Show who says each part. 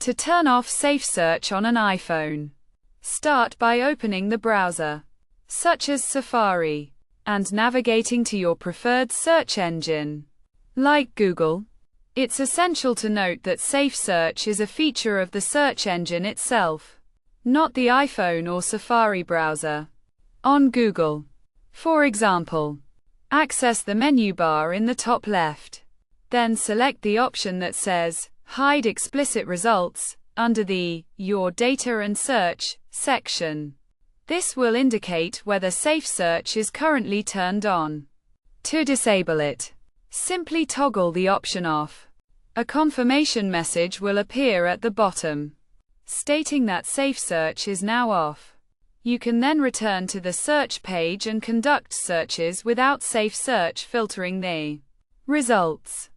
Speaker 1: To turn off Safe Search on an iPhone, start by opening the browser, such as Safari, and navigating to your preferred search engine, like Google. It's essential to note that Safe Search is a feature of the search engine itself, not the iPhone or Safari browser. On Google, for example, access the menu bar in the top left. Then select the option that says, Hide Explicit Results, under the Your Data and Search section. This will indicate whether Safe Search is currently turned on. To disable it, simply toggle the option off. A confirmation message will appear at the bottom, stating that Safe Search is now off. You can then return to the search page and conduct searches without Safe Search filtering the results.